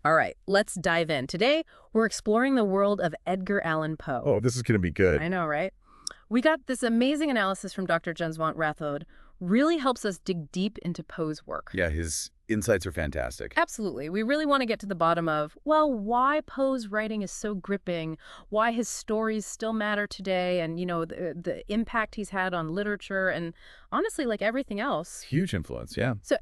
All right, let's dive in. Today, we're exploring the world of Edgar Allan Poe. Oh, this is going to be good. I know, right? We got this amazing analysis from Dr. Jens van Rathod. Really helps us dig deep into Poe's work. Yeah, his insights are fantastic. Absolutely. We really want to get to the bottom of, well, why Poe's writing is so gripping, why his stories still matter today, and, the impact he's had on literature, and honestly, like everything else. Huge influence, yeah. So,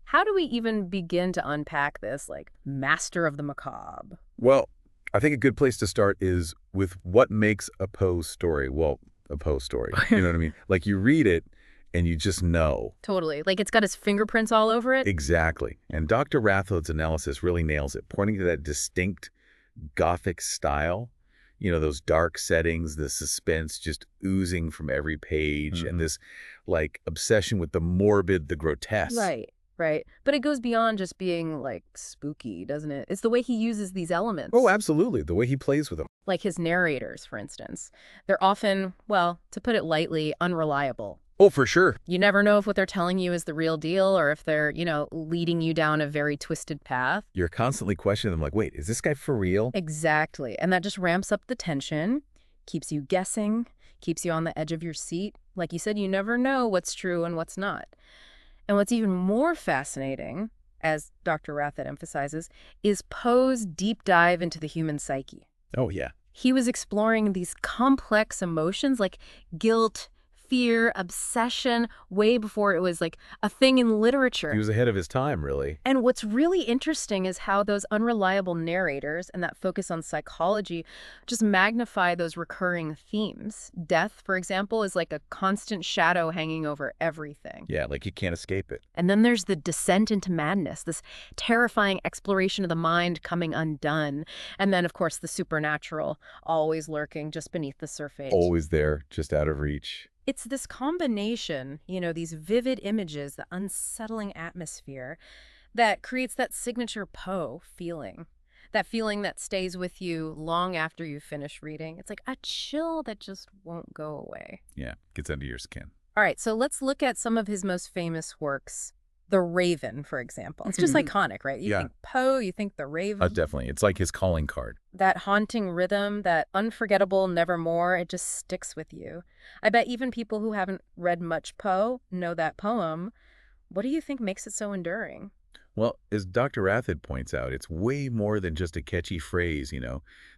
how do we even begin to unpack this, like, master of the macabre? Well, I think a good place to start is with what makes a Poe story. Well, a Poe story. You know what I mean? Like you read it and you just know. Totally. Like it's got his fingerprints all over it. Exactly. And Dr. Rathod's analysis really nails it, pointing to that distinct gothic style. You know, those dark settings, the suspense just oozing from every page, and this like obsession with the morbid, the grotesque. Right, right. But it goes beyond just being like spooky, doesn't it? It's the way he uses these Oh, elements. absolutely. The way he plays with them. Like his narrators, for instance. They're often, well, to put it lightly, unreliable. Oh, for sure. You never know if what they're telling you is the real deal or if they're, leading you down a very twisted path. You're constantly questioning them like, wait, is this guy for real? Exactly. And that just ramps up the tension, keeps you guessing, keeps you on the edge of your seat. Like you said, you never know what's true and what's not. And what's even more fascinating, as Dr. Rathod emphasizes, is Poe's deep dive into the human psyche. Oh, yeah. He was exploring these complex emotions like guilt, fear, obsession, way before it was like a thing in literature. He was ahead of his time, really. And what's really interesting is how those unreliable narrators and that focus on psychology just magnify those recurring themes. Death, for example, is like a constant shadow hanging over everything. Yeah, like you can't escape it. And then there's the descent into madness, this terrifying exploration of the mind coming undone. And then, of course, the supernatural, always lurking just beneath the surface. Always there, just out of reach. It's this combination, these vivid images, the unsettling atmosphere, that creates that signature Poe feeling. That feeling that stays with you long after you finish reading. It's like a chill that just won't go away. Yeah, gets under your skin. All right, so let's look at some of his most famous works. The Raven, for example. It's just iconic, right? You Yeah. think Poe, you think The Raven. Definitely. It's like his calling card. That haunting rhythm, that unforgettable nevermore, it just sticks with you. I bet even people who haven't read much Poe know that poem. What do you think makes it so enduring? Well, as Dr. Rathod points out, it's way more than just a catchy phrase,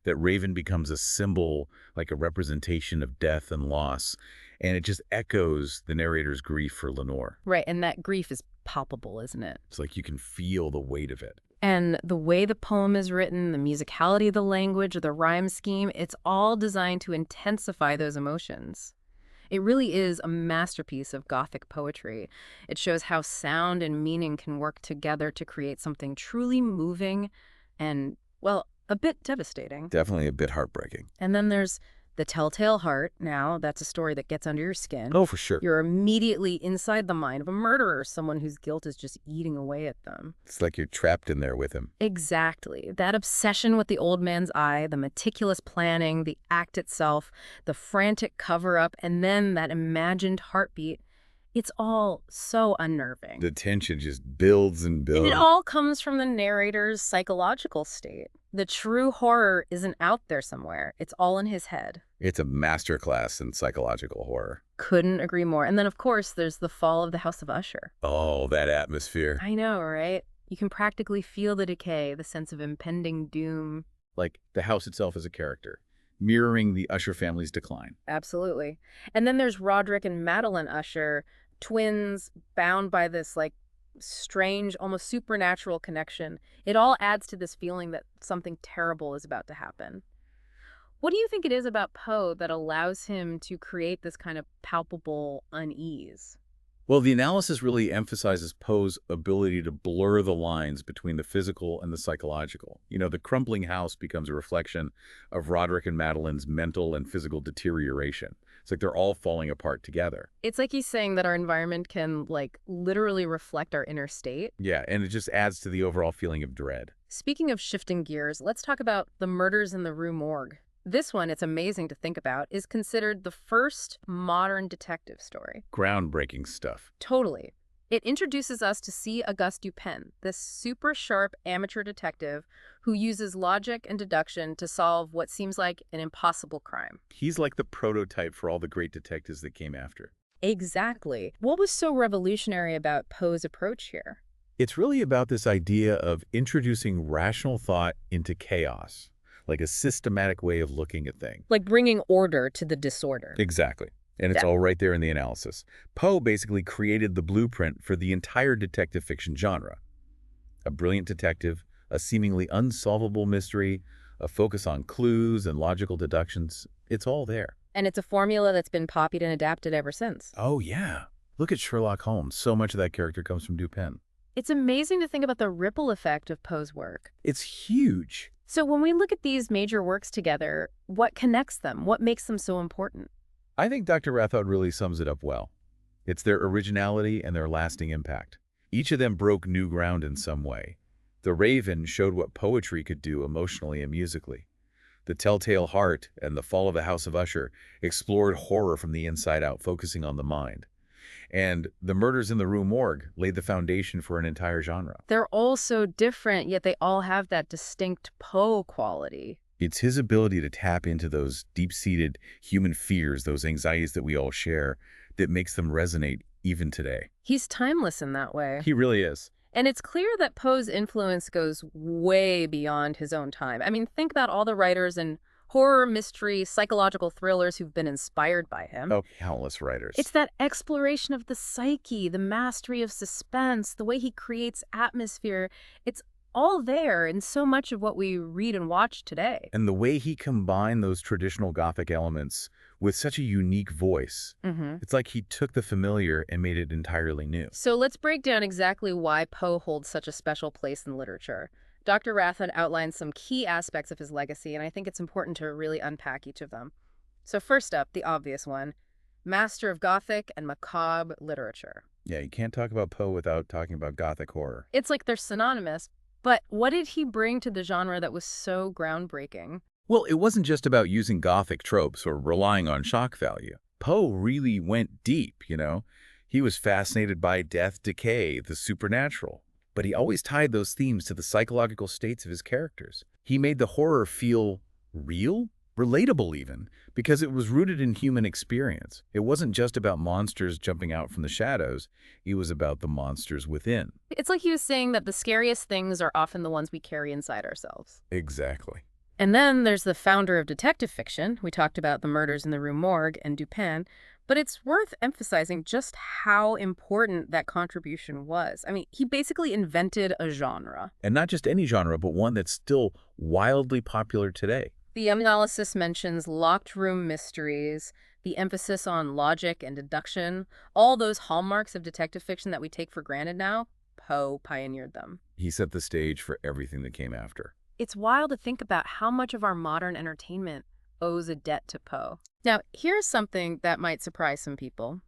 that Raven becomes a symbol, like a representation of death and loss, and it just echoes the narrator's grief for Lenore. Right, and that grief is palpable, isn't it? It's like you can feel the weight of it. And the way the poem is written, the musicality of the language, the rhyme scheme, it's all designed to intensify those emotions. It really is a masterpiece of Gothic poetry. It shows how sound and meaning can work together to create something truly moving and, well, a bit devastating. Definitely a bit heartbreaking. And then there's The Telltale Heart. Now, that's a story that gets under your skin. Oh, for sure. You're immediately inside the mind of a murderer, someone whose guilt is just eating away at them. It's like you're trapped in there with him. Exactly. That obsession with the old man's eye, the meticulous planning, the act itself, the frantic cover-up, and then that imagined heartbeat. It's all so unnerving. The tension just builds and And builds. it all comes from the narrator's psychological state. The true horror isn't out there somewhere. It's all in his head. It's a masterclass in psychological horror. Couldn't agree more. And then, of course, there's the fall of the House of Usher. Oh, that atmosphere. I know, right? You can practically feel the decay, the sense of impending doom. Like the house itself is a character, mirroring the Usher family's decline. Absolutely. And then there's Roderick and Madeline Usher, twins bound by this like strange, almost supernatural connection. It all adds to this feeling that something terrible is about to happen. What do you think it is about Poe that allows him to create this kind of palpable unease? Well, the analysis really emphasizes Poe's ability to blur the lines between the physical and the psychological. The crumbling house becomes a reflection of Roderick and Madeline's mental and physical deterioration. It's like they're all falling apart together. It's like he's saying that our environment can, like, literally reflect our inner state. Yeah, and it just adds to the overall feeling of dread. Speaking of shifting gears, let's talk about The Murders in the Rue Morgue. This one, it's amazing to think about, is considered the first modern detective story. Groundbreaking stuff. Totally. It introduces us to C. Auguste Dupin, this super sharp amateur detective who uses logic and deduction to solve what seems like an impossible crime. He's like the prototype for all the great detectives that came after. Exactly. What was so revolutionary about Poe's approach here? It's really about this idea of introducing rational thought into chaos, like a systematic way of looking at things. Like bringing order to the disorder. Exactly. And it's all right there in the analysis. Poe basically created the blueprint for the entire detective fiction genre. A brilliant detective, a seemingly unsolvable mystery, a focus on clues and logical deductions. It's all there. And it's a formula that's been copied and adapted ever since. Oh, yeah. Look at Sherlock Holmes. So much of that character comes from Dupin. It's amazing to think about the ripple effect of Poe's work. It's huge. So when we look at these major works together, what connects them? What makes them so important? I think Dr. Rathod really sums it up well. It's their originality and their lasting impact. Each of them broke new ground in some way. The Raven showed what poetry could do emotionally and musically. The Telltale Heart and The Fall of the House of Usher explored horror from the inside out, focusing on the mind. And The Murders in the Rue Morgue laid the foundation for an entire genre. They're all so different, yet they all have that distinct Poe quality. It's his ability to tap into those deep-seated human fears, those anxieties that we all share, that makes them resonate even today. He's timeless in that way. He really is. And it's clear that Poe's influence goes way beyond his own time. I mean, think about all the writers in horror, mystery, psychological thrillers who've been inspired by him. Oh, countless writers. It's that exploration of the psyche, the mastery of suspense, the way he creates atmosphere. It's all there in so much of what we read and watch today. And the way he combined those traditional Gothic elements with such a unique voice. It's like he took the familiar and made it entirely new. So let's break down exactly why Poe holds such a special place in literature. Dr. Rathod outlines some key aspects of his legacy, and I think it's important to really unpack each of them. So first up, the obvious one, master of Gothic and macabre literature. Yeah, you can't talk about Poe without talking about Gothic horror. It's like they're synonymous, but what did he bring to the genre that was so groundbreaking? Well, it wasn't just about using Gothic tropes or relying on shock value. Poe really went deep, you know? He was fascinated by death, decay, the supernatural. But he always tied those themes to the psychological states of his characters. He made the horror feel real, relatable even, because it was rooted in human experience. It wasn't just about monsters jumping out from the shadows. It was about the monsters within. It's like he was saying that the scariest things are often the ones we carry inside ourselves. Exactly. And then there's the founder of detective fiction. We talked about The Murders in the Rue Morgue and Dupin, but it's worth emphasizing just how important that contribution was. I mean, he basically invented a genre. And not just any genre, but one that's still wildly popular today. The analysis mentions locked room mysteries, the emphasis on logic and deduction, all those hallmarks of detective fiction that we take for granted now. Poe pioneered them. He set the stage for everything that came after. It's wild to think about how much of our modern entertainment owes a debt to Poe. Now, here's something that might surprise some people.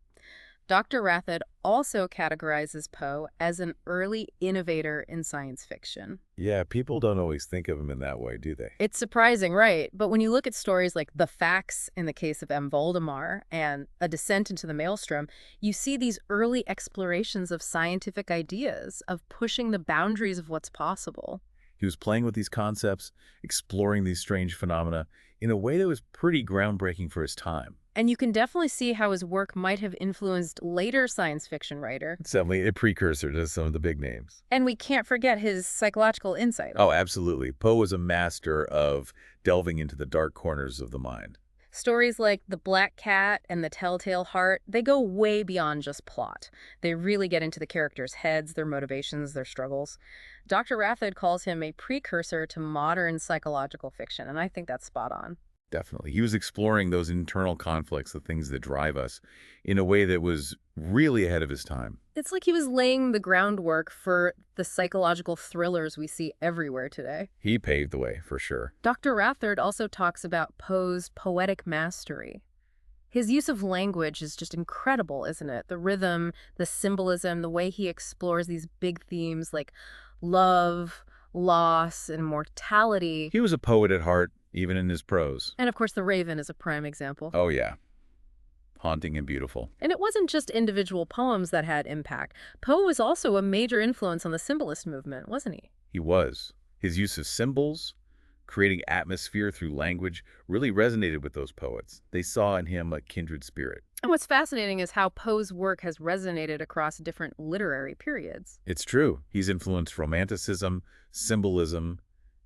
Dr. Rathod also categorizes Poe as an early innovator in science fiction. Yeah, people don't always think of him in that way, do they? It's surprising, right? But when you look at stories like The Facts in the case of M. Voldemar and A Descent into the Maelstrom, you see these early explorations of scientific ideas, of pushing the boundaries of what's possible. He was playing with these concepts, exploring these strange phenomena in a way that was pretty groundbreaking for his time. And you can definitely see how his work might have influenced later science fiction writer. It's definitely a precursor to some of the big names. And we can't forget his psychological insight. Oh, absolutely. Poe was a master of delving into the dark corners of the mind. Stories like The Black Cat and The Telltale Heart, they go way beyond just plot. They really get into the characters' heads, their motivations, their struggles. Dr. Rathod calls him a precursor to modern psychological fiction, and I think that's spot on. Definitely. He was exploring those internal conflicts, the things that drive us, in a way that was really ahead of his time. It's like he was laying the groundwork for the psychological thrillers we see everywhere today. He paved the way, for sure. Dr. Rathod also talks about Poe's poetic mastery. His use of language is just incredible, isn't it? The rhythm, the symbolism, the way he explores these big themes like love, loss, and mortality. He was a poet at heart, even in his prose. And of course, The Raven is a prime example. Oh, yeah. Haunting and beautiful. And it wasn't just individual poems that had impact. Poe was also a major influence on the symbolist movement, wasn't he? He was. His use of symbols, creating atmosphere through language, really resonated with those poets. They saw in him a kindred spirit. And what's fascinating is how Poe's work has resonated across different literary periods. It's true. He's influenced Romanticism, symbolism,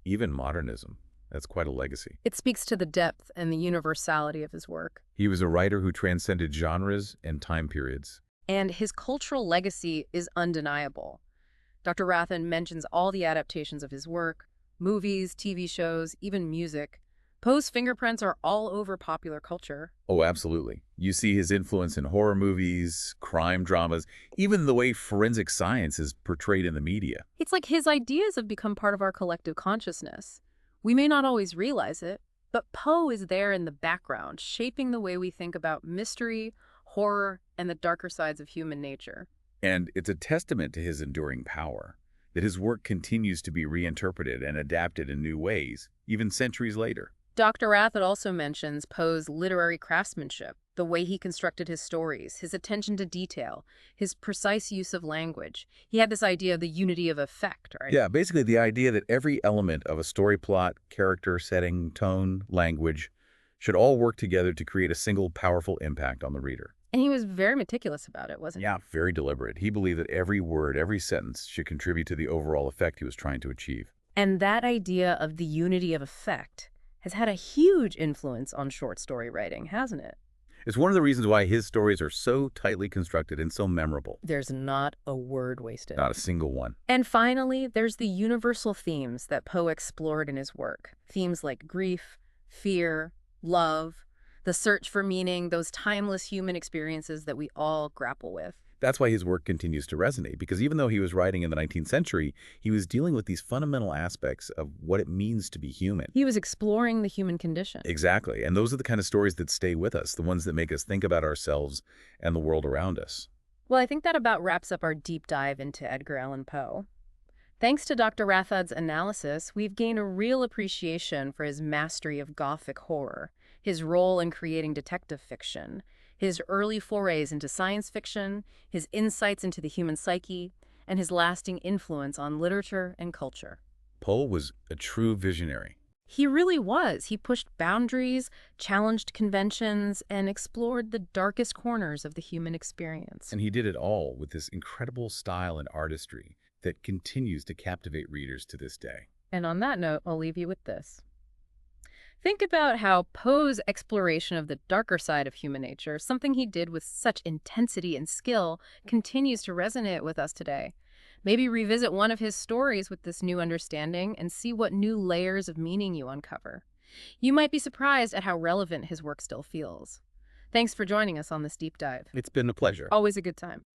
even modernism. That's quite a legacy. It speaks to the depth and the universality of his work. He was a writer who transcended genres and time periods. And his cultural legacy is undeniable. Dr. Rathan mentions all the adaptations of his work, movies, TV shows, even music. Poe's fingerprints are all over popular culture. Oh, absolutely. You see his influence in horror movies, crime dramas, even the way forensic science is portrayed in the media. It's like his ideas have become part of our collective consciousness. We may not always realize it, but Poe is there in the background, shaping the way we think about mystery, horror, and the darker sides of human nature. And it's a testament to his enduring power that his work continues to be reinterpreted and adapted in new ways, even centuries later. Dr. Rathod also mentions Poe's literary craftsmanship, the way he constructed his stories, his attention to detail, his precise use of language. He had this idea of the unity of effect, right? Yeah, basically the idea that every element of a story plot, character, setting, tone, language should all work together to create a single powerful impact on the reader. And he was very meticulous about it, wasn't he? Yeah, very deliberate. He believed that every word, every sentence should contribute to the overall effect he was trying to achieve. And that idea of the unity of effect has had a huge influence on short story writing, hasn't it? It's one of the reasons why his stories are so tightly constructed and so memorable. There's not a word wasted. Not a single one. And finally, there's the universal themes that Poe explored in his work. Themes like grief, fear, love, the search for meaning, those timeless human experiences that we all grapple with. That's why his work continues to resonate, because even though he was writing in the 19th century, he was dealing with these fundamental aspects of what it means to be human. He was exploring the human condition. Exactly. And those are the kind of stories that stay with us, the ones that make us think about ourselves and the world around us. Well, I think that about wraps up our deep dive into Edgar Allan Poe. Thanks to Dr. Rathod's analysis, we've gained a real appreciation for his mastery of Gothic horror, his role in creating detective fiction, his early forays into science fiction, his insights into the human psyche, and his lasting influence on literature and culture. Poe was a true visionary. He really was. He pushed boundaries, challenged conventions, and explored the darkest corners of the human experience. And he did it all with this incredible style and artistry that continues to captivate readers to this day. And on that note, I'll leave you with this. Think about how Poe's exploration of the darker side of human nature, something he did with such intensity and skill, continues to resonate with us today. Maybe revisit one of his stories with this new understanding and see what new layers of meaning you uncover. You might be surprised at how relevant his work still feels. Thanks for joining us on this deep dive. It's been a pleasure. Always a good time.